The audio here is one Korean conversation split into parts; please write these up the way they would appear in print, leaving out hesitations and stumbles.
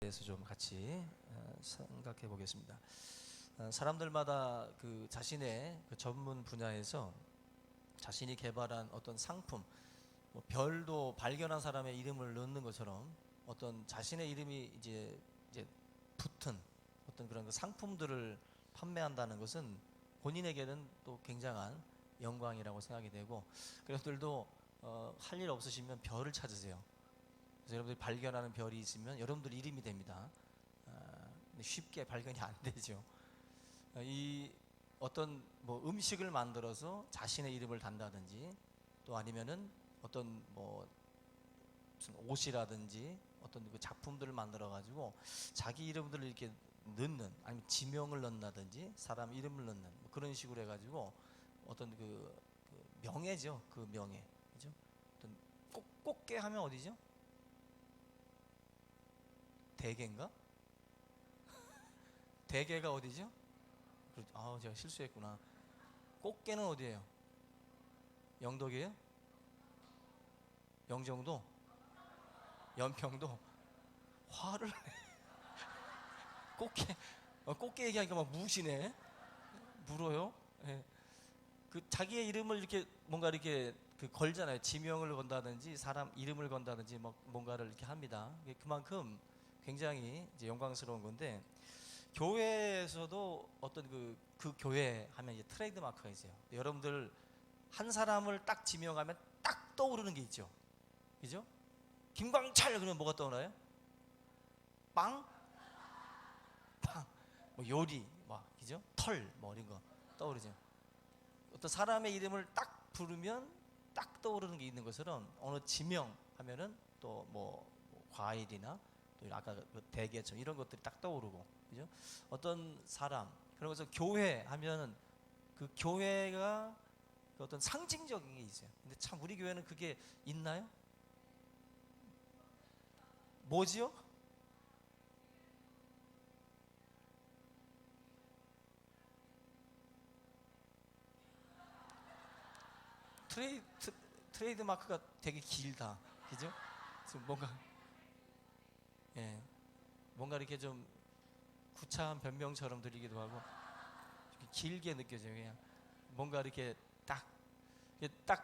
대해서 좀 같이 생각해 보겠습니다. 사람들마다 그 자신의 그 전문 분야에서 자신이 개발한 어떤 상품, 뭐 별도 발견한 사람의 이름을 넣는 것처럼 어떤 자신의 이름이 이제 붙은 어떤 그런 그 상품들을 판매한다는 것은 본인에게는 또 굉장한 영광이라고 생각이 되고, 여러분들도 할 일 없으시면 별을 찾으세요. 그래서 여러분들이 발견하는 별이 있으면 여러분들 이름이 됩니다. 근데 쉽게 발견이 안 되죠. 이 어떤 뭐 음식을 만들어서 자신의 이름을 단다든지, 또 아니면은 어떤 뭐 무슨 옷이라든지 어떤 그 작품들을 만들어 가지고 자기 이름들을 이렇게 넣는, 아니면 지명을 넣는다든지 사람 이름을 넣는 뭐 그런 식으로 해가지고 어떤 그 명예죠. 그 명예, 그죠? 어떤 꽃게 하면 어디죠? 대게인가? 대게가 어디죠? 제가 실수했구나. 꽃게는 어디예요? 영덕이에요? 영종도? 연평도? 화를 내. 꽃게, 꽃게 얘기하니까 막 무시네. 물어요? 예. 그 자기의 이름을 이렇게 뭔가 이렇게 그 걸잖아요. 지명을 건다든지 사람 이름을 건다든지 뭐 뭔가를 이렇게 합니다. 그만큼 굉장히 이제 영광스러운 건데, 교회에서도 어떤 그 교회 하면 이제 트레이드 마크가 있어요. 여러분들 한 사람을 딱 지명하면 딱 떠오르는 게 있죠. 그죠? 김광철 그러면 뭐가 떠오르나요? 빵? 빵. 뭐 요리, 막, 그죠? 털, 뭐 이런 거 떠오르죠. 어떤 사람의 이름을 딱 부르면 딱 떠오르는 게 있는 것처럼 어느 지명 하면은 또 뭐 과일이나 또 아까 그 대게처럼 이런 것들이 딱 떠오르고, 그죠? 어떤 사람, 그런 것서 교회 하면은 그 교회가 그 어떤 상징적인 게 있어요. 근데 참 우리 교회는 그게 있나요? 뭐지요? 트레이, 트, 트레이드 마크가 되게 길다. 그죠? 그래서 뭔가 이렇게 좀 구차한 변명처럼 들리기도 하고 길게 느껴져요. 그냥 뭔가 이렇게 딱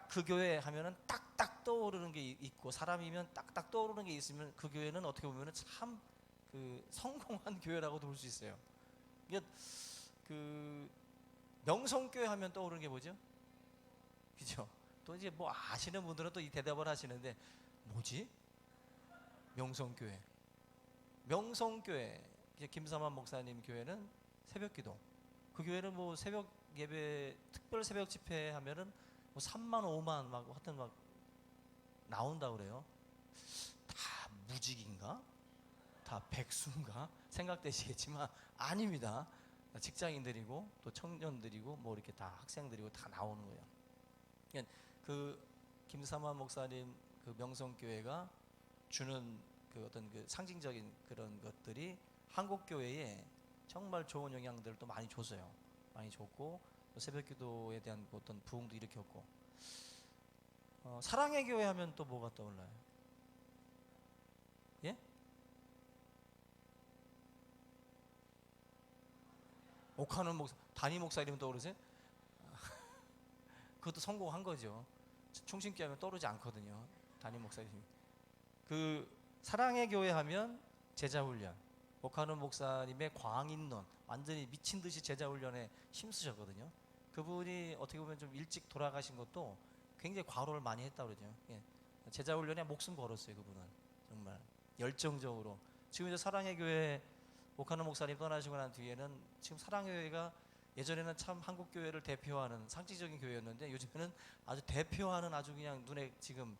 그 교회 하면은 딱딱 떠오르는 게 있고, 사람이면 딱딱 떠오르는 게 있으면 그 교회는 어떻게 보면은 참 그 성공한 교회라고도 볼 수 있어요. 이게 그 명성교회 하면 떠오르는 게 뭐죠? 그죠? 또 이제 뭐 아시는 분들은 또 이 대답을 하시는데, 뭐지? 명성교회. 명성교회. 김삼환 목사님 교회는 새벽기도. 그 교회는 뭐 새벽 예배, 특별 새벽 집회 하면은 뭐 3만 5만 막 하여튼 막 나온다 그래요. 다 무직인가? 다 백수인가? 생각되시겠지만 아닙니다. 직장인들이고 또 청년들이고 뭐 이렇게 다 학생들이고 다 나오는 거예요. 그러니까 그 김삼환 목사님 그 명성교회가 주는 그 어떤 그 상징적인 그런 것들이 한국 교회에 정말 좋은 영향들을 또 많이 줬어요. 많이 줬고, 또 새벽기도에 대한 어떤 부흥도 일으켰고. 사랑의 교회 하면 또 뭐가 떠올라요? 예? 옥하는 목사, 담임 목사 이름 떠오르세요? 그것도 성공한 거죠. 충신교회 하면 떠오르지 않거든요. 담임 목사 이름. 그 사랑의 교회 하면 제자훈련. 옥하는 목사님의 광인론, 완전히 미친 듯이 제자훈련에 힘쓰셨거든요. 그분이 어떻게 보면 좀 일찍 돌아가신 것도 굉장히 과로를 많이 했다 그러죠. 예. 제자훈련에 목숨 걸었어요. 그분은 정말 열정적으로. 지금 이제 사랑의 교회 옥하는 목사님 떠나시고 난 뒤에는 지금 사랑의 교회가 예전에는 참 한국 교회를 대표하는 상징적인 교회였는데, 요즘에는 아주 대표하는 아주 그냥 눈에 지금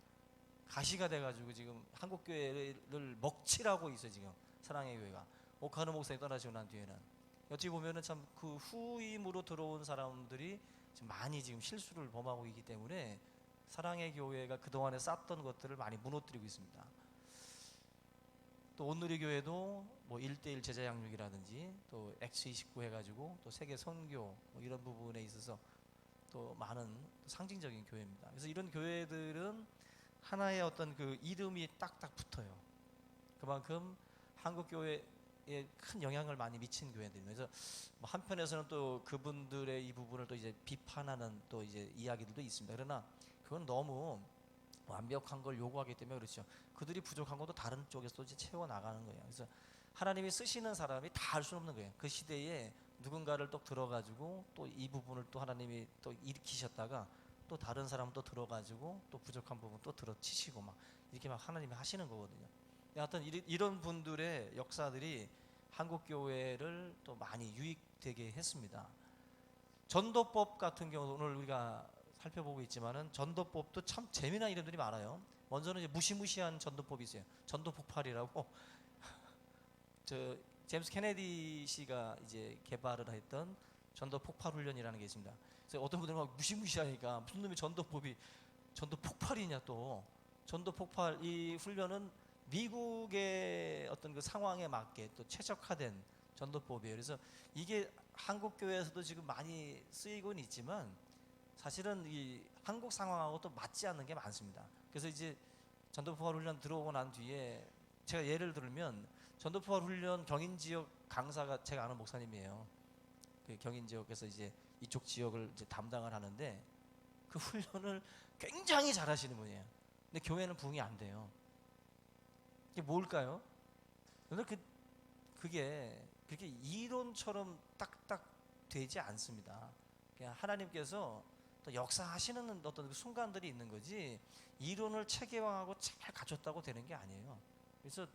가시가 돼가지고 지금 한국 교회를 먹칠하고 있어요. 지금 사랑의 교회가 옥하는 목사님 떠나시고 난 뒤에는 어찌 보면은 참 그 후임으로 들어온 사람들이 지금 많이 지금 실수를 범하고 있기 때문에 사랑의 교회가 그동안에 쌓던 것들을 많이 무너뜨리고 있습니다. 또 온누리 교회도 뭐 1대1 제자 양육이라든지 또 X29 해가지고 또 세계 선교 뭐 이런 부분에 있어서 또 많은 상징적인 교회입니다. 그래서 이런 교회들은 하나의 어떤 그 이름이 딱딱 붙어요. 그만큼 한국 교회에 큰 영향을 많이 미친 교회들입니다. 그래서 뭐 한편에서는 또 그분들의 이 부분을 또 이제 비판하는 또 이제 이야기들도 있습니다. 그러나 그건 너무 완벽한 걸 요구하기 때문에 그렇죠. 그들이 부족한 것도 다른 쪽에서 또 이제 채워 나가는 거예요. 그래서 하나님이 쓰시는 사람이 다 할 수는 없는 거예요. 그 시대에 누군가를 또 들어가지고 또 이 부분을 또 하나님이 또 일으키셨다가 또 다른 사람 또 들어가지고 또 부족한 부분 또 들어치시고 막 이렇게 막 하나님이 하시는 거거든요. 하여튼 이런 분들의 역사들이 한국 교회를 또 많이 유익되게 했습니다. 전도법 같은 경우 오늘 우리가 살펴보고 있지만은 전도법도 참 재미난 이름들이 많아요. 먼저는 이제 무시무시한 전도법이 있어요. 전도 폭발이라고 저 제임스 케네디 씨가 이제 개발을 했던 전도 폭발 훈련이라는 게 있습니다. 그래서 어떤 분들은 막 무시무시하니까 무슨 놈의 전도법이 전도 폭발이냐 또 전도 폭발 이 훈련은 미국의 어떤 그 상황에 맞게 또 최적화된 전도법이에요. 그래서 이게 한국 교회에서도 지금 많이 쓰이고는 있지만 사실은 이 한국 상황하고 또 맞지 않는 게 많습니다. 그래서 이제 전도폭발 훈련 들어오고 난 뒤에 제가 예를 들면 전도폭발 훈련 경인 지역 강사가 제가 아는 목사님이에요. 그 경인 지역에서 이제 이쪽 지역을 이제 담당을 하는데 그 훈련을 굉장히 잘하시는 분이에요. 근데 교회는 부응이 안 돼요. 이게 뭘까요? 그게 그렇게 이론처럼 딱딱 되지 않습니다. 그냥 하나님께서 또 역사하시는 어떤 그 순간들이 있는 거지 이론을 체계화하고 잘 갖췄다고 되는 게 아니에요. 그래서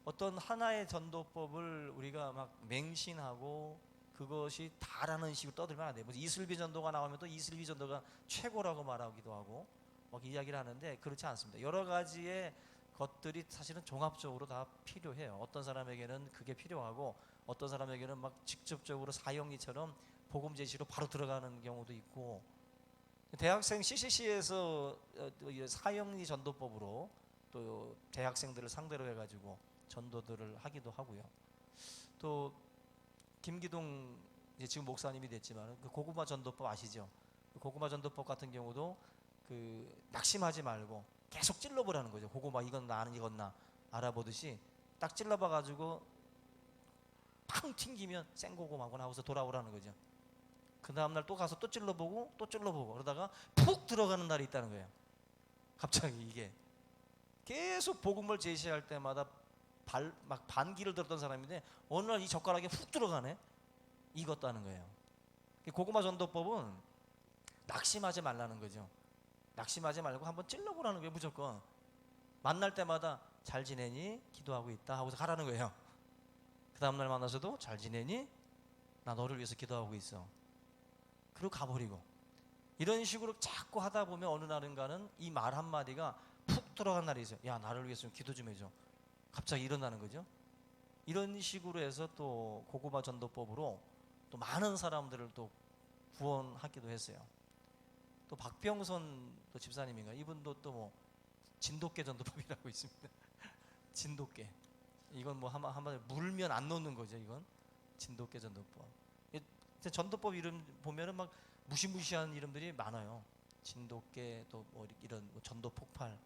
어떤 하나의 전도법을 우리가 막 맹신하고 그것이 다라는 식으로 떠들면 안 돼요. 이슬비 전도가 나오면 또 이슬비 전도가 최고라고 말하기도 하고 막 이야기를 하는데 그렇지 않습니다. 여러 가지의 것들이 사실은 종합적으로 다 필요해요. 어떤 사람에게는 그게 필요하고 어떤 사람에게는 막 직접적으로 사형리처럼 복음 제시로 바로 들어가는 경우도 있고 대학생 CCC에서 사형리 전도법으로 또 대학생들을 상대로 해가지고 전도들을 하기도 하고요. 또 김기동 지금 목사님이 됐지만 그 고구마 전도법 아시죠? 그 고구마 전도법 같은 경우도 그 낙심하지 말고 계속 찔러보라는 거죠. 고구마 이건 나 아는 이건 나 알아보듯이 딱 찔러봐가지고 팡 튕기면 생고구마고 나와서 돌아오라는 거죠. 그 다음날 또 가서 또 찔러보고 또 찔러보고 그러다가 푹 들어가는 날이 있다는 거예요. 갑자기 이게 계속 복음을 제시할 때마다 막 반기를 들었던 사람인데 어느 날 이 젓가락에 훅 들어가네. 익었다는 거예요. 고구마 전도법은 낙심하지 말라는 거죠. 낙심하지 말고 한번 찔러보라는 거예요. 무조건 만날 때마다 잘 지내니? 기도하고 있다 하고서 가라는 거예요. 그 다음날 만나서도 잘 지내니? 나 너를 위해서 기도하고 있어. 그리고 가버리고 이런 식으로 자꾸 하다 보면 어느 날인가는 이 말 한마디가 푹 들어간 날이 있어요. 야 나를 위해서 좀 기도 좀 해줘. 갑자기 일어나는 거죠. 이런 식으로 해서 또 고구마 전도법으로 또 많은 사람들을 또 구원하기도 했어요. 또 박병선 또 집사님인가 이분도 또 뭐 진돗개 전도법이라고 있습니다. 진돗개 이건 뭐 한마디로 물면 안 놓는 거죠. 이건 진돗개 전도법. 전도법 이름 보면은 막 무시무시한 이름들이 많아요. 진돗개 또 뭐 이런 뭐 전도 폭발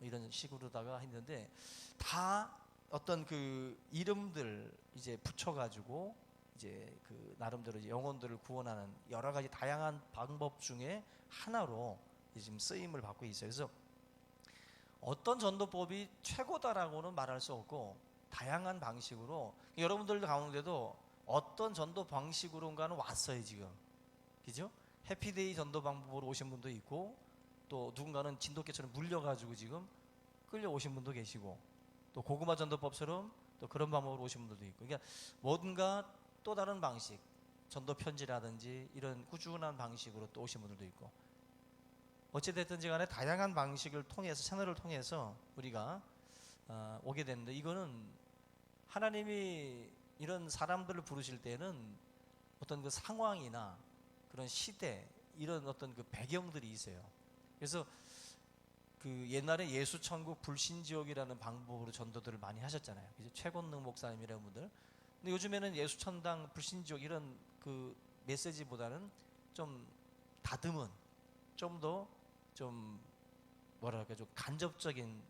이런 식으로다가 했는데 다 어떤 그 이름들 이제 붙여가지고 이제 그 나름대로 이제 영혼들을 구원하는 여러 가지 다양한 방법 중에 하나로 지금 쓰임을 받고 있어요. 그래서 어떤 전도법이 최고다라고는 말할 수 없고 다양한 방식으로 여러분들 가운데도 어떤 전도 방식으로인가는 왔어요 지금. 그죠? 해피데이 전도 방법으로 오신 분도 있고 또 누군가는 진돗개처럼 물려가지고 지금 끌려오신 분도 계시고 또 고구마 전도법처럼 또 그런 방법으로 오신 분들도 있고 그러니까 뭔가 또 다른 방식 전도 편지라든지 이런 꾸준한 방식으로 또 오신 분들도 있고 어찌됐든지 간에 다양한 방식을 통해서 채널을 통해서 우리가 오게 되는데 이거는 하나님이 이런 사람들을 부르실 때는 어떤 그 상황이나 그런 시대 이런 어떤 그 배경들이 있어요. 그래서 그 옛날에 예수천국 불신지옥이라는 방법으로 전도들을 많이 하셨잖아요. 이제 최권능 목사님이라는 분들. 근데 요즘에는 예수천당 불신지옥 이런 그 메시지보다는 좀 다듬은 좀 더 좀 뭐랄까 좀 간접적인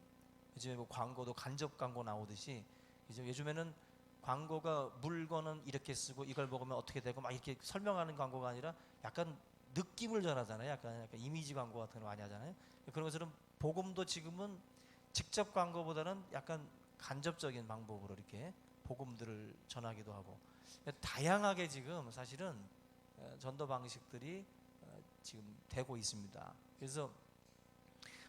요즘에 뭐 광고도 간접 광고 나오듯이 그죠? 요즘에는 광고가 물건은 이렇게 쓰고 이걸 먹으면 어떻게 되고 막 이렇게 설명하는 광고가 아니라 약간 느낌을 전하잖아요. 약간 이미지 광고 같은 거 많이 하잖아요. 그런 것처럼 복음도 지금은 직접 광고보다는 약간 간접적인 방법으로 이렇게 복음들을 전하기도 하고 다양하게 지금 사실은 전도 방식들이 지금 되고 있습니다. 그래서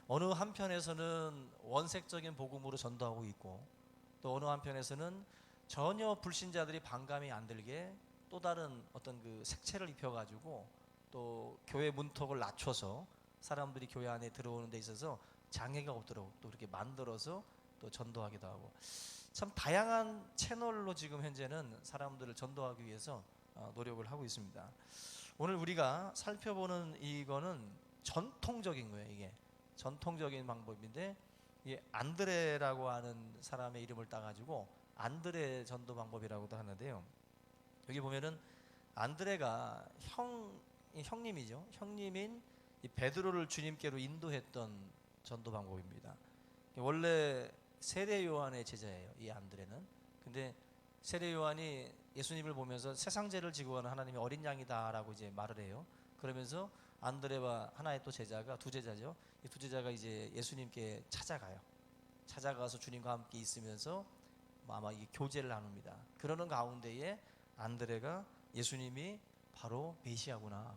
어느 한편에서는 원색적인 복음으로 전도하고 있고 또 어느 한편에서는 전혀 불신자들이 반감이 안 들게 또 다른 어떤 그 색채를 입혀가지고 또 교회 문턱을 낮춰서 사람들이 교회 안에 들어오는 데 있어서 장애가 없도록 또 이렇게 만들어서 또 전도하기도 하고 참 다양한 채널로 지금 현재는 사람들을 전도하기 위해서 노력을 하고 있습니다. 오늘 우리가 살펴보는 이거는 전통적인 거예요. 이게 전통적인 방법인데 이게 안드레라고 하는 사람의 이름을 따가지고 안드레 전도 방법이라고도 하는데요. 여기 보면은 안드레가 형님이죠. 형님인 이 베드로를 주님께로 인도했던 전도 방법입니다. 원래 세례 요한의 제자예요. 이 안드레는. 근데 세례 요한이 예수님을 보면서 세상 죄를 지고 가는 하나님의 어린 양이다라고 이제 말을 해요. 그러면서 안드레와 하나의 또 제자가 두 제자죠. 이 두 제자가 이제 예수님께 찾아가요. 찾아가서 주님과 함께 있으면서 아마 이 교제를 나눕니다. 그러는 가운데에 안드레가 예수님이 바로 메시아구나.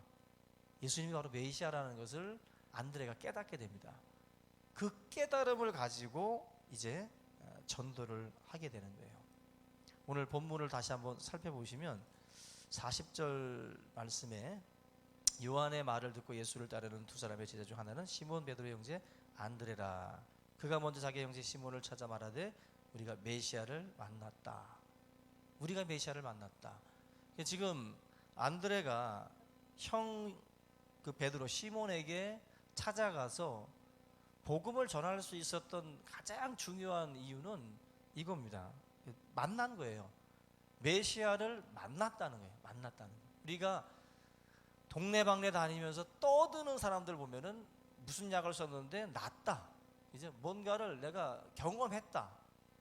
예수님이 바로 메시아라는 것을 안드레가 깨닫게 됩니다. 그 깨달음을 가지고 이제 전도를 하게 되는 거예요. 오늘 본문을 다시 한번 살펴보시면 40절 말씀에 요한의 말을 듣고 예수를 따르는 두 사람의 제자 중 하나는 시몬 베드로의 형제 안드레라. 그가 먼저 자기 형제 시몬을 찾아 말하되 우리가 메시아를 만났다. 우리가 메시아를 만났다. 지금 안드레가 형 그 베드로 시몬에게 찾아가서 복음을 전할 수 있었던 가장 중요한 이유는 이겁니다. 만난 거예요. 메시아를 만났다는 거예요. 만났다는 거예요. 우리가 동네방네 다니면서 떠드는 사람들 보면은 무슨 약을 썼는데 낫다. 이제 뭔가를 내가 경험했다.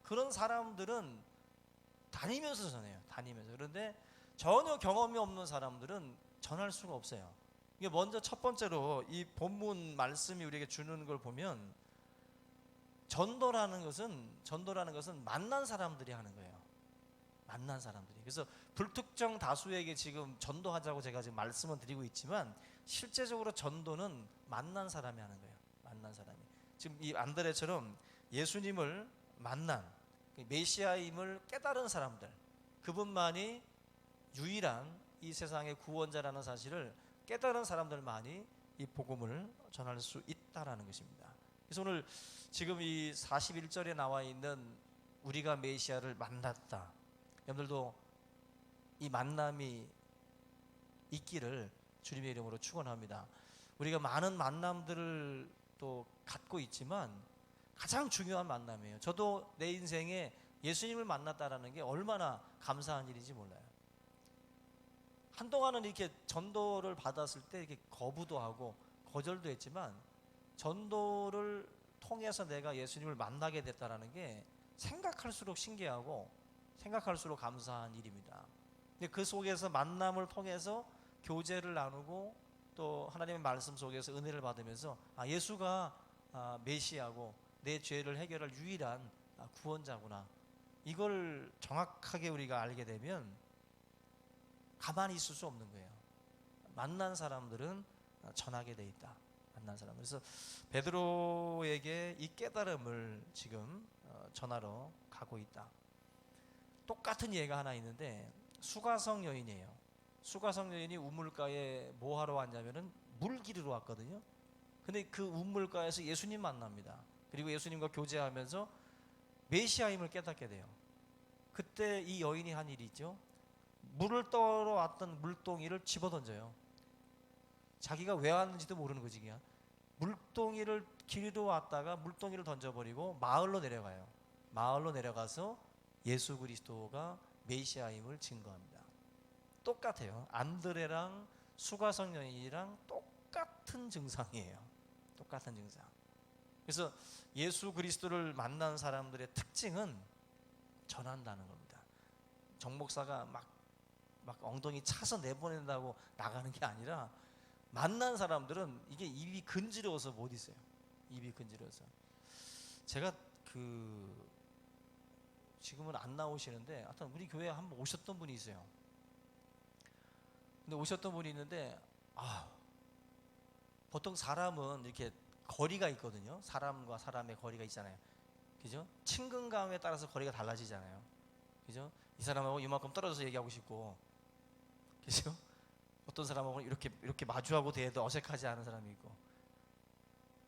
그런 사람들은 다니면서 전해요. 다니면서. 그런데 전혀 경험이 없는 사람들은 전할 수가 없어요. 이게 먼저 첫 번째로 이 본문 말씀이 우리에게 주는 걸 보면 전도라는 것은 만난 사람들이 하는 거예요. 만난 사람들이. 그래서 불특정 다수에게 지금 전도하자고 제가 지금 말씀을 드리고 있지만 실제적으로 전도는 만난 사람이 하는 거예요. 만난 사람이. 지금 이 안드레처럼 예수님을 만난 메시아임을 깨달은 사람들, 그분만이 유일한 이 세상의 구원자라는 사실을 깨달은 사람들만이 이 복음을 전할 수 있다라는 것입니다. 그래서 오늘 지금 이 41절에 나와 있는 우리가 메시아를 만났다. 여러분들도 이 만남이 있기를 주님의 이름으로 축원합니다. 우리가 많은 만남들을 또 갖고 있지만 가장 중요한 만남이에요. 저도 내 인생에 예수님을 만났다라는 게 얼마나 감사한 일인지 몰라요. 한동안은 이렇게 전도를 받았을 때 이렇게 거부도 하고 거절도 했지만 전도를 통해서 내가 예수님을 만나게 됐다라는 게 생각할수록 신기하고 생각할수록 감사한 일입니다. 근데 그 속에서 만남을 통해서 교제를 나누고 또 하나님의 말씀 속에서 은혜를 받으면서 예수가 메시아고 내 죄를 해결할 유일한 구원자구나. 이걸 정확하게 우리가 알게 되면 가만히 있을 수 없는 거예요. 만난 사람들은 전하게 돼 있다. 만난 사람. 그래서 베드로에게 이 깨달음을 지금 전하러 가고 있다. 똑같은 예가 하나 있는데 수가성 여인이에요. 수가성 여인이 우물가에 뭐 하러 왔냐면은 물 기르러 왔거든요. 근데 그 우물가에서 예수님 만납니다. 그리고 예수님과 교제하면서 메시아임을 깨닫게 돼요. 그때 이 여인이 한 일이 있죠. 물을 떠러 왔던 물동이를 집어던져요. 자기가 왜 왔는지도 모르는 거지. 그냥 물동이를 기르러 왔다가 물동이를 던져버리고 마을로 내려가요. 마을로 내려가서 예수 그리스도가 메시아임을 증거합니다. 똑같아요. 안드레랑 수가성 여인이랑 똑같은 증상이에요. 똑같은 증상. 그래서 예수 그리스도를 만난 사람들의 특징은 전한다는 겁니다. 정 목사가 막 엉덩이 차서 내보낸다고 나가는 게 아니라 만난 사람들은 이게 입이 근지러워서 못 있어요. 입이 근지러워서. 제가 지금은 안 나오시는데 하여튼 우리 교회에 한번 오셨던 분이 있어요. 근데 오셨던 분이 있는데 보통 사람은 이렇게 거리가 있거든요. 사람과 사람의 거리가 있잖아요. 그죠? 친근감에 따라서 거리가 달라지잖아요. 그죠? 이 사람하고 이만큼 떨어져서 얘기하고 싶고, 그죠? 어떤 사람하고는 이렇게 마주하고 대해도 어색하지 않은 사람이 있고,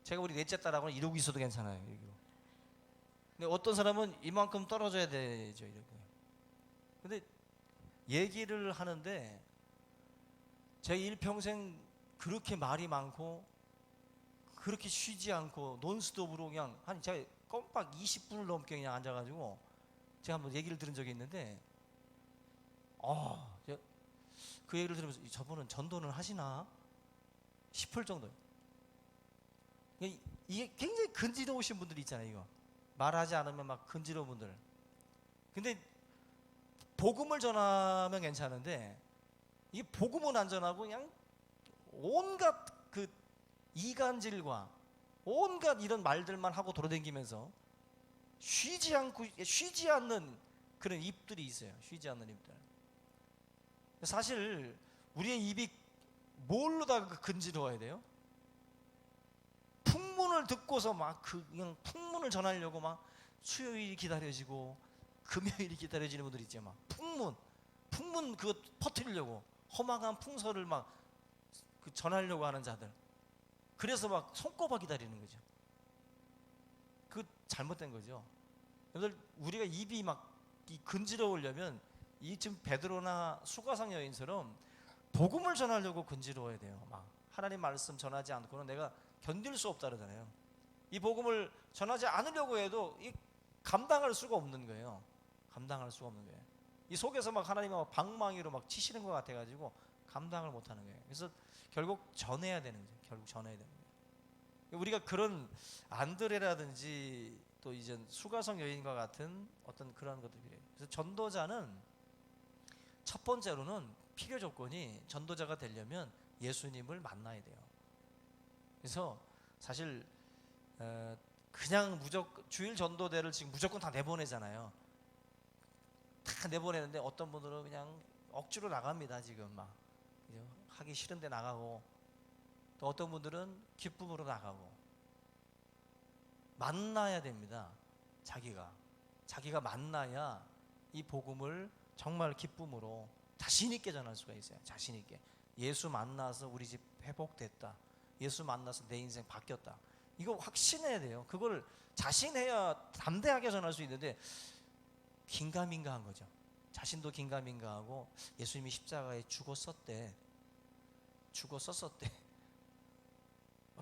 제가 우리 넷째 딸하고는 이러고 있어도 괜찮아요. 여기로. 근데 어떤 사람은 이만큼 떨어져야 되죠. 이렇게. 근데 얘기를 하는데 제 일평생 그렇게 말이 많고 그렇게 쉬지 않고 논스톱으로 그냥 제가 껌박 20분을 넘게 그냥 앉아가지고 제가 한번 얘기를 들은 적이 있는데 그 얘기를 들으면서 저분은 전도는 하시나 싶을 정도예요. 이게 굉장히 근지러우신 분들이 있잖아요. 이거 말하지 않으면 막 근지러운 분들. 근데 복음을 전하면 괜찮은데 이게 복음은 안 전하고 그냥 온갖 그 이간질과 온갖 이런 말들만 하고 돌아다니면서 쉬지 않는 그런 입들이 있어요. 쉬지 않는 입들. 사실 우리의 입이 뭘로 다 근지러워야 돼요? 풍문을 듣고서 막 그냥 풍문을 전하려고 막 수요일이 기다려지고 금요일이 기다려지는 분들 있죠. 막 풍문 그거 퍼뜨리려고 허망한 풍설을 막 전하려고 하는 자들. 그래서 막 손꼽아 기다리는 거죠. 그 잘못된 거죠. 여러분들 우리가 입이 막 근지러우려면 이 지금 베드로나 수가성 여인처럼 복음을 전하려고 근지러워야 돼요. 막 하나님 말씀 전하지 않고는 내가 견딜 수 없다 그러잖아요. 이 복음을 전하지 않으려고 해도 감당할 수가 없는 거예요. 감당할 수가 없는 거예요. 이 속에서 막 하나님하고 방망이로 막 치시는 것 같아가지고 감당을 못하는 거예요. 그래서 결국 전해야 되는 거죠. 결국 전해야 되는 거예요. 우리가 그런 안드레라든지 또 이제 수가성 여인과 같은 어떤 그런 것들이에요. 그래서 전도자는 첫 번째로는 필요 조건이 전도자가 되려면 예수님을 만나야 돼요. 그래서 사실 그냥 무조건 주일 전도대를 지금 무조건 다 내보내잖아요. 다 내보내는데 어떤 분들은 그냥 억지로 나갑니다. 지금 막 하기 싫은데 나가고, 또 어떤 분들은 기쁨으로 나가고. 만나야 됩니다. 자기가 만나야 이 복음을 정말 기쁨으로 자신 있게 전할 수가 있어요. 자신 있게. 예수 만나서 우리 집 회복됐다. 예수 만나서 내 인생 바뀌었다. 이거 확신해야 돼요. 그걸 자신해야 담대하게 전할 수 있는데 긴가민가한 거죠. 자신도 긴가민가하고 예수님이 십자가에 죽었었대.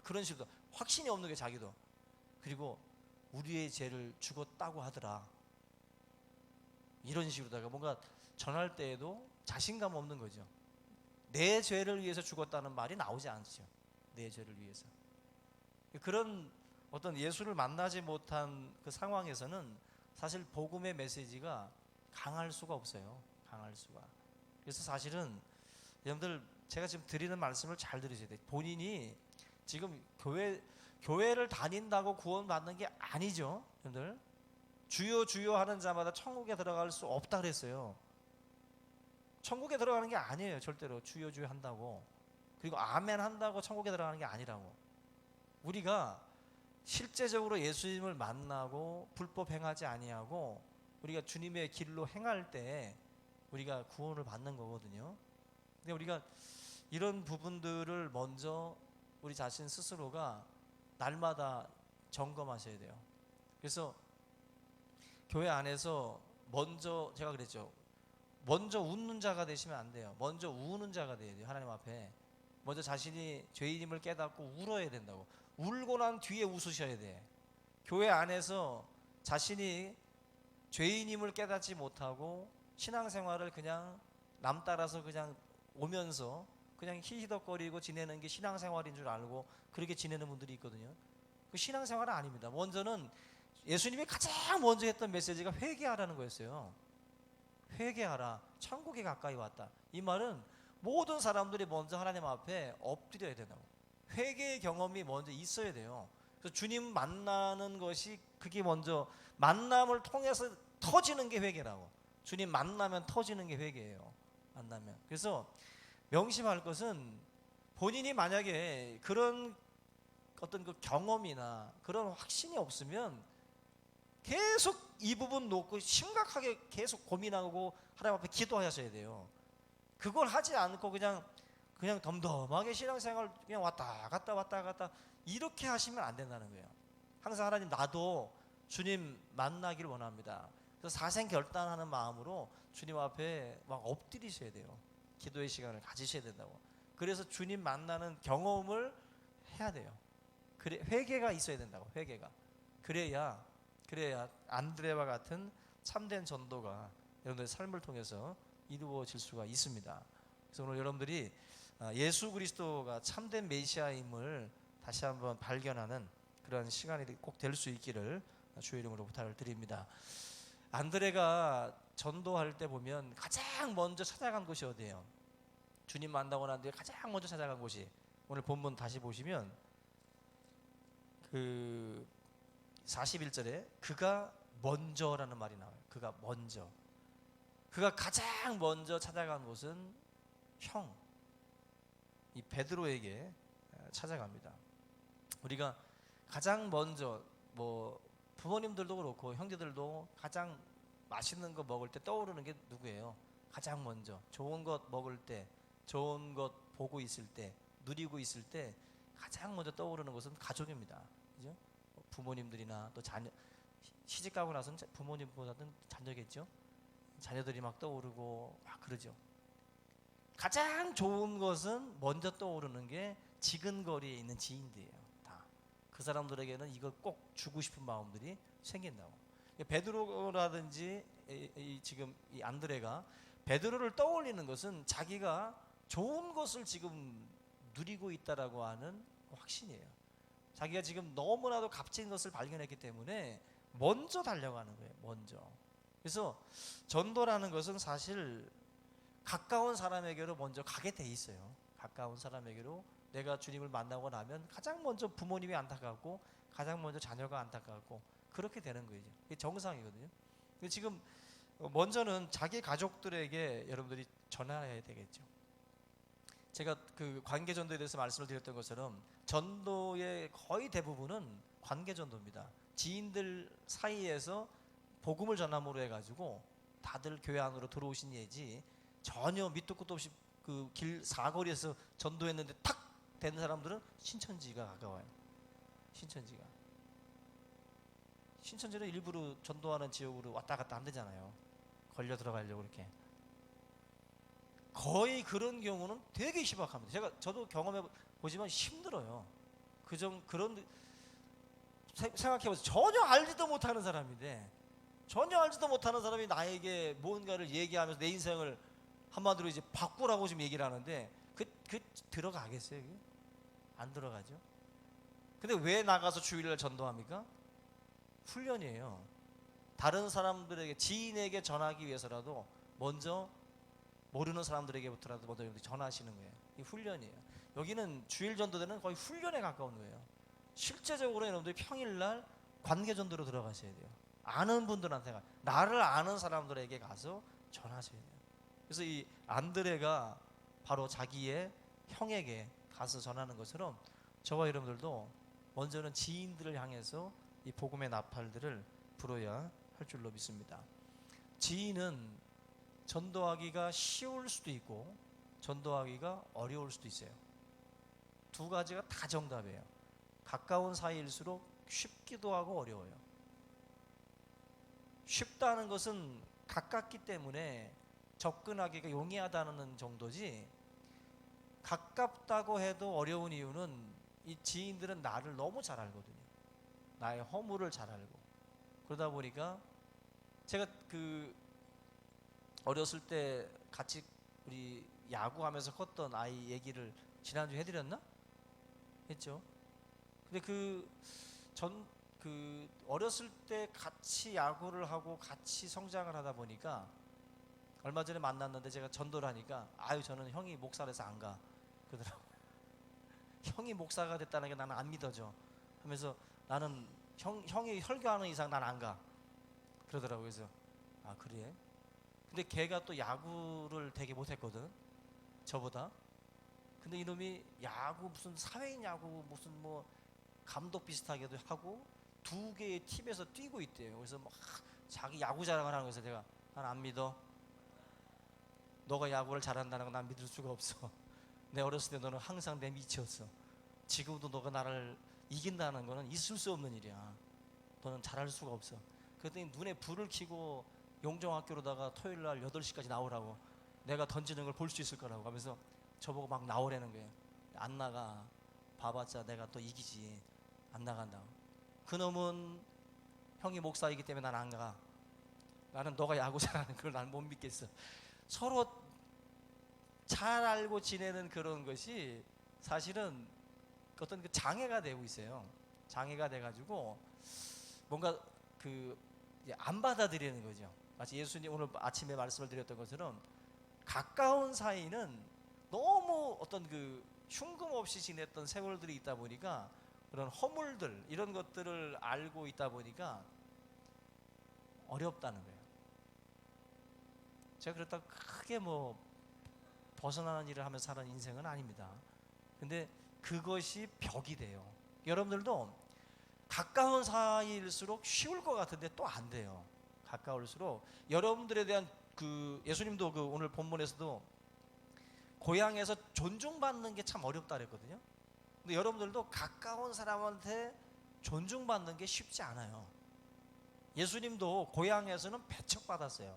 그런 식으로 확신이 없는 게 자기도. 그리고 우리의 죄를 죽었다고 하더라. 이런 식으로다가 뭔가 전할 때에도 자신감 없는 거죠. 내 죄를 위해서 죽었다는 말이 나오지 않죠. 내 죄를 위해서. 그런 어떤 예수를 만나지 못한 그 상황에서는 사실 복음의 메시지가 강할 수가 없어요. 강할 수가. 그래서 사실은 여러분들 제가 지금 드리는 말씀을 잘 들으셔야 돼요. 본인이 지금 교회를 다닌다고 구원받는 게 아니죠. 여러분들 주여 주여 하는 자마다 천국에 들어갈 수 없다 그랬어요. 천국에 들어가는 게 아니에요. 절대로 주여 주여 한다고, 그리고 아멘 한다고 천국에 들어가는 게 아니라고. 우리가 실제적으로 예수님을 만나고 불법 행하지 아니하고 우리가 주님의 길로 행할 때 우리가 구원을 받는 거거든요. 근데 우리가 이런 부분들을 먼저 우리 자신 스스로가 날마다 점검하셔야 돼요. 그래서 교회 안에서 먼저 제가 그랬죠. 먼저 웃는 자가 되시면 안 돼요. 먼저 우는 자가 돼야 돼요. 하나님 앞에 먼저 자신이 죄인임을 깨닫고 울어야 된다고. 울고 난 뒤에 웃으셔야 돼. 교회 안에서 자신이 죄인임을 깨닫지 못하고 신앙생활을 그냥 남 따라서 그냥 오면서 그냥 히히덕거리고 지내는 게 신앙생활인 줄 알고 그렇게 지내는 분들이 있거든요. 그 신앙생활은 아닙니다. 먼저는 예수님이 가장 먼저 했던 메시지가 회개하라는 거였어요. 회개하라. 천국이 가까이 왔다. 이 말은 모든 사람들이 먼저 하나님 앞에 엎드려야 된다고. 회개의 경험이 먼저 있어야 돼요. 그래서 주님 만나는 것이 그게 먼저 만남을 통해서 터지는 게 회개라고. 주님 만나면 터지는 게 회개예요. 만나면. 그래서 명심할 것은 본인이 만약에 그런 어떤 그 경험이나 그런 확신이 없으면 계속 이 부분 놓고 심각하게 계속 고민하고 하나님 앞에 기도하셔야 돼요. 그걸 하지 않고 그냥 덤덤하게 신앙생활 그냥 왔다 갔다 이렇게 하시면 안 된다는 거예요. 항상 하나님 나도 주님 만나기를 원합니다. 그래서 사생 결단하는 마음으로 주님 앞에 막 엎드리셔야 돼요. 기도의 시간을 가지셔야 된다고. 그래서 주님 만나는 경험을 해야 돼요. 그래, 회개가 있어야 된다고. 회개가. 그래야 안드레와 같은 참된 전도가 여러분들의 삶을 통해서 이루어질 수가 있습니다. 그래서 오늘 여러분들이 예수 그리스도가 참된 메시아임을 다시 한번 발견하는 그런 시간이 꼭 될 수 있기를 주의 이름으로 부탁을 드립니다. 안드레가 전도할 때 보면 가장 먼저 찾아간 곳이 어디예요? 주님 만나고 난 뒤에 가장 먼저 찾아간 곳이, 오늘 본문 다시 보시면 그 41절에 그가 먼저라는 말이 나와요. 그가 먼저. 그가 가장 먼저 찾아간 곳은 이 베드로에게 찾아갑니다. 우리가 가장 먼저 부모님들도 그렇고 형제들도 가장 맛있는 거 먹을 때 떠오르는 게 누구예요? 가장 먼저 좋은 것 먹을 때, 좋은 것 보고 있을 때, 누리고 있을 때 가장 먼저 떠오르는 것은 가족입니다. 그죠? 부모님들이나 또 자녀, 시집가고 나서는 부모님보다는 자녀겠죠. 자녀들이 막 떠오르고 막 그러죠. 가장 좋은 것은 먼저 떠오르는 게 지근거리에 있는 지인들이에요. 다. 그 사람들에게는 이걸 꼭 주고 싶은 마음들이 생긴다고. 베드로라든지 지금 이 안드레가 베드로를 떠올리는 것은 자기가 좋은 것을 지금 누리고 있다라고 하는 확신이에요. 자기가 지금 너무나도 값진 것을 발견했기 때문에 먼저 달려가는 거예요. 먼저. 그래서 전도라는 것은 사실 가까운 사람에게로 먼저 가게 돼 있어요. 가까운 사람에게로 내가 주님을 만나고 나면 가장 먼저 부모님이 안타깝고 가장 먼저 자녀가 안타깝고 그렇게 되는 거죠. 이게 정상이거든요. 지금 먼저는 자기 가족들에게 여러분들이 전화해야 되겠죠. 제가 그 관계 전도에 대해서 말씀을 드렸던 것처럼 전도의 거의 대부분은 관계 전도입니다. 지인들 사이에서 복음을 전함으로 해가지고 다들 교회 안으로 들어오신 예지, 전혀 밑도 끝도 없이 그 길 사거리에서 전도했는데 탁 된 사람들은 신천지가 가까워요. 신천지는 일부러 전도하는 지역으로 왔다 갔다 안 되잖아요. 걸려 들어가려고 이렇게. 거의 그런 경우는 되게 희박합니다. 저도 경험해 보지만 힘들어요. 그런 생각해보세요. 전혀 알지도 못하는 사람인데, 전혀 알지도 못하는 사람이 나에게 뭔가를 얘기하면서 내 인생을 한마디로 이제 바꾸라고 지금 얘기를 하는데 그 들어가겠어요? 안 들어가죠. 근데 왜 나가서 주일날 전도합니까? 훈련이에요. 다른 사람들에게, 지인에게 전하기 위해서라도 먼저 모르는 사람들에게부터라도 먼저 전하시는 거예요. 이 훈련이에요. 여기는 주일 전도대는 거의 훈련에 가까운 거예요. 실제적으로 여러분들이 평일날 관계 전도로 들어가셔야 돼요. 아는 분들한테, 나를 아는 사람들에게 가서 전하셔야 돼요. 그래서 이 안드레가 바로 자기의 형에게 가서 전하는 것처럼 저와 여러분들도 먼저는 지인들을 향해서 이 복음의 나팔들을 불어야 할 줄로 믿습니다. 지인은 전도하기가 쉬울 수도 있고 전도하기가 어려울 수도 있어요. 두 가지가 다 정답이에요. 가까운 사이일수록 쉽기도 하고 어려워요. 쉽다는 것은 가깝기 때문에 접근하기가 용이하다는 정도지, 가깝다고 해도 어려운 이유는 이 지인들은 나를 너무 잘 알거든요. 나의 허물을 잘 알고. 그러다 보니까 제가 그 어렸을 때 같이 우리 야구하면서 컸던 아이 얘기를 지난주에 해드렸나? 했죠. 근데 그 어렸을 때 같이 야구를 하고 같이 성장을 하다 보니까 얼마 전에 만났는데 제가 전도를 하니까 아유 저는 형이 목사라서 안 가 그러더라고요. 형이 목사가 됐다는 게 나는 안 믿어져 하면서 나는 형이 설교하는 이상 난 안 가 그러더라고요. 그래서 아 그래? 근데 걔가 또 야구를 되게 못했거든 저보다. 근데 이놈이 야구 무슨 사회인 야구 무슨 뭐 감독 비슷하게도 하고 두 개의 팀에서 뛰고 있대요. 그래서 막 자기 야구 자랑을 하는 거에서 내가 난 안 믿어. 너가 야구를 잘한다는 건 난 믿을 수가 없어. 내 어렸을 때 너는 항상 내 밑이었어. 지금도 너가 나를 이긴다는 거는 있을 수 없는 일이야. 너는 잘할 수가 없어. 그랬더니 눈에 불을 켜고 용정학교로다가 토요일 날 8시까지 나오라고 내가 던지는 걸 볼 수 있을 거라고 하면서 저보고 막 나오라는 거예요. 안 나가. 봐봤자 내가 또 이기지. 안 나간다고. 그놈은 형이 목사이기 때문에 난 안 가. 나는 너가 야구 잘하는 걸 난 못 믿겠어. 서로 잘 알고 지내는 그런 것이 사실은 어떤 그 장애가 되고 있어요. 장애가 돼가지고 뭔가 그 안 받아들이는 거죠. 마치 예수님 오늘 아침에 말씀을 드렸던 것처럼 가까운 사이는 너무 어떤 그 흉금 없이 지냈던 세월들이 있다 보니까 그런 허물들 이런 것들을 알고 있다 보니까 어렵다는 거예요. 제가 그렇다고 크게 뭐 벗어나는 일을 하면서 사는 인생은 아닙니다. 근데 그것이 벽이 돼요. 여러분들도 가까운 사이일수록 쉬울 것 같은데 또 안 돼요. 가까울수록 여러분들에 대한 그 예수님도 그 오늘 본문에서도 고향에서 존중받는 게 참 어렵다 그랬거든요. 근데 여러분들도 가까운 사람한테 존중받는 게 쉽지 않아요. 예수님도 고향에서는 배척받았어요.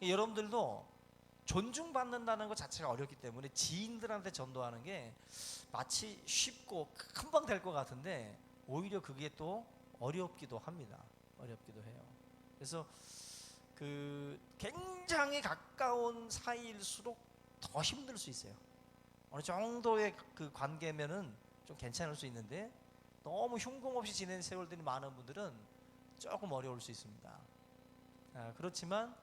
여러분들도 존중받는다는 것 자체가 어렵기 때문에 지인들한테 전도하는 게 마치 쉽고 금방 될 것 같은데 오히려 그게 또 어렵기도 합니다. 어렵기도 해요. 그래서 그 굉장히 가까운 사이일수록 더 힘들 수 있어요. 어느 정도의 그 관계면은 좀 괜찮을 수 있는데 너무 흉공 없이 지낸 세월들이 많은 분들은 조금 어려울 수 있습니다. 그렇지만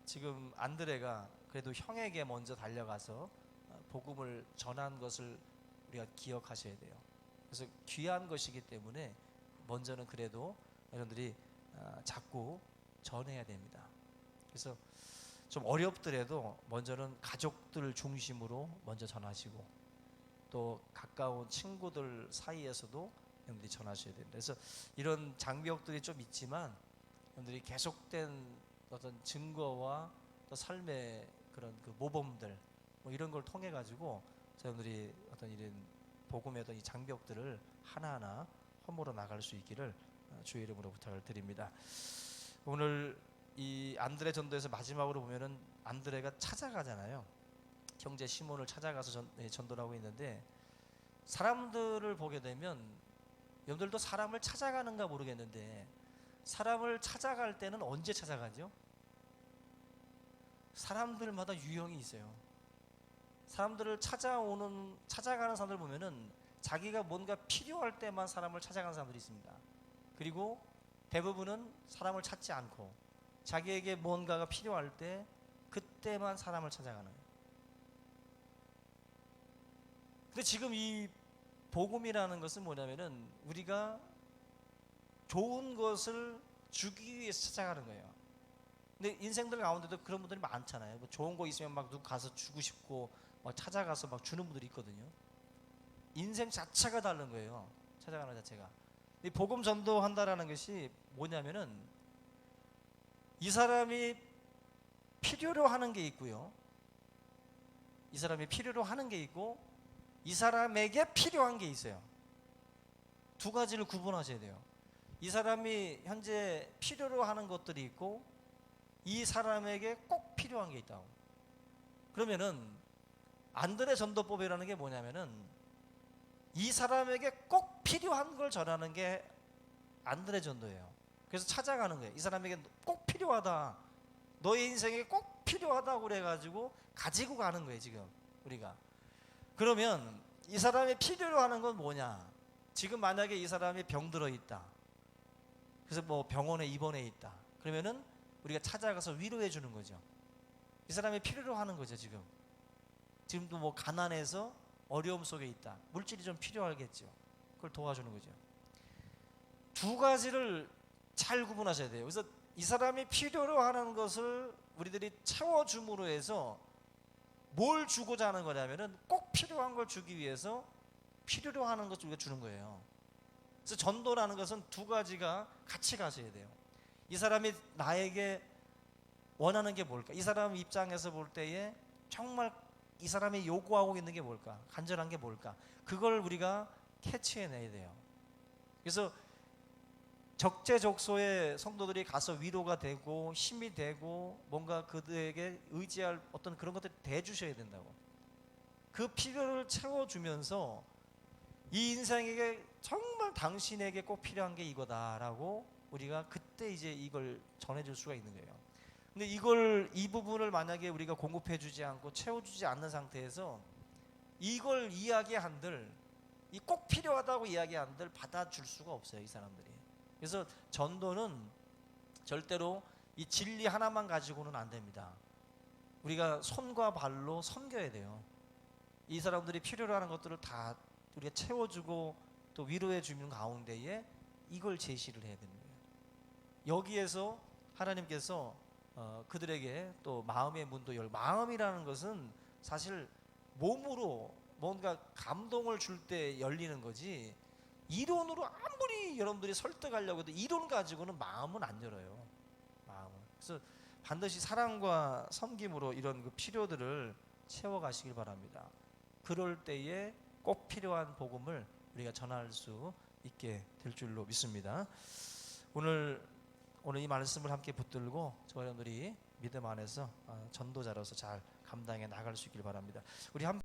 지금 안드레가 그래도 형에게 먼저 달려가서 복음을 전한 것을 우리가 기억하셔야 돼요. 그래서 귀한 것이기 때문에 먼저는 그래도 여러분들이 자꾸 전해야 됩니다. 그래서 좀 어렵더라도 먼저는 가족들 중심으로 먼저 전하시고 또 가까운 친구들 사이에서도 여러분들이 전하셔야 됩니다. 그래서 이런 장벽들이 좀 있지만 여러분들이 계속된 어떤 증거와 또 삶의 그런 그 모범들 뭐 이런 걸 통해 가지고 여러분들이 어떤 이런 복음의 어떤 이 장벽들을 하나하나 허물어 나갈 수 있기를 주의 이름으로 부탁을 드립니다. 오늘 이 안드레 전도에서 마지막으로 보면은 안드레가 찾아가잖아요. 형제 시몬을 찾아가서 전도를 하고 있는데 사람들을 보게 되면 여러분들도 사람을 찾아가는가 모르겠는데 사람을 찾아갈 때는 언제 찾아가죠? 사람들마다 유형이 있어요. 사람들을 찾아가는 사람들 보면은 자기가 뭔가 필요할 때만 사람을 찾아가는 사람들이 있습니다. 그리고 대부분은 사람을 찾지 않고 자기에게 뭔가가 필요할 때 그때만 사람을 찾아가는 거예요. 근데 지금 이 복음이라는 것은 뭐냐면은 우리가 좋은 것을 주기 위해서 찾아가는 거예요. 근데 인생들 가운데도 그런 분들이 많잖아요. 뭐 좋은 거 있으면 막 누구 가서 주고 싶고 막 찾아가서 막 주는 분들이 있거든요. 인생 자체가 다른 거예요. 찾아가는 자체가. 이 복음 전도한다라는 것이 뭐냐면은 이 사람이 필요로 하는 게 있고요. 이 사람이 필요로 하는 게 있고 이 사람에게 필요한 게 있어요. 두 가지를 구분하셔야 돼요. 이 사람이 현재 필요로 하는 것들이 있고 이 사람에게 꼭 필요한 게 있다고. 그러면은 안드레 전도법이라는 게 뭐냐면은 이 사람에게 꼭 필요한 걸 전하는 게 안드레 전도예요. 그래서 찾아가는 거예요. 이 사람에게 꼭 필요하다. 너의 인생에 꼭 필요하다고 그래가지고 가지고 가는 거예요. 지금 우리가. 그러면 이 사람이 필요로 하는 건 뭐냐? 지금 만약에 이 사람이 병들어 있다, 그래서 뭐 병원에 입원해 있다, 그러면은 우리가 찾아가서 위로해 주는 거죠. 이 사람이 필요로 하는 거죠. 지금도 뭐 가난해서 어려움 속에 있다, 물질이 좀 필요하겠죠. 그걸 도와주는 거죠. 두 가지를 잘 구분하셔야 돼요. 그래서 이 사람이 필요로 하는 것을 우리들이 채워줌으로 해서 뭘 주고자 하는 거냐면은 꼭 필요한 걸 주기 위해서 필요로 하는 것을 우리가 주는 거예요. 그래서 전도라는 것은 두 가지가 같이 가셔야 돼요. 이 사람이 나에게 원하는 게 뭘까? 이 사람 입장에서 볼 때에 정말 이 사람이 요구하고 있는 게 뭘까? 간절한 게 뭘까? 그걸 우리가 캐치해내야 돼요. 그래서 적재적소에 성도들이 가서 위로가 되고 힘이 되고 뭔가 그들에게 의지할 어떤 그런 것들을 대주셔야 된다고. 그 필요를 채워주면서 이 인생에게 정말 당신에게 꼭 필요한 게 이거다라고 우리가 그때 이제 이걸 전해줄 수가 있는 거예요. 근데 이 부분을 만약에 우리가 공급해주지 않고 채워주지 않는 상태에서 이걸 이야기한들, 이 꼭 필요하다고 이야기한들 받아줄 수가 없어요, 이 사람들이. 그래서 전도는 절대로 이 진리 하나만 가지고는 안 됩니다. 우리가 손과 발로 섬겨야 돼요. 이 사람들이 필요로 하는 것들을 다 우리가 채워주고 또 위로해 주는 가운데에 이걸 제시를 해야 되는 거예요. 여기에서 하나님께서 그들에게 또 마음의 문도 열고, 마음이라는 것은 사실 몸으로 뭔가 감동을 줄 때 열리는 거지, 이론으로 아무리 여러분들이 설득하려고 해도 이론 가지고는 마음은 안 열어요. 마음은. 그래서 반드시 사랑과 섬김으로 이런 그 필요들을 채워가시길 바랍니다. 그럴 때에 꼭 필요한 복음을 우리가 전할 수 있게 될 줄로 믿습니다. 오늘 이 말씀을 함께 붙들고 저와 여러분들이 믿음 안에서 전도자로서 잘 감당해 나갈 수 있길 바랍니다. 우리 한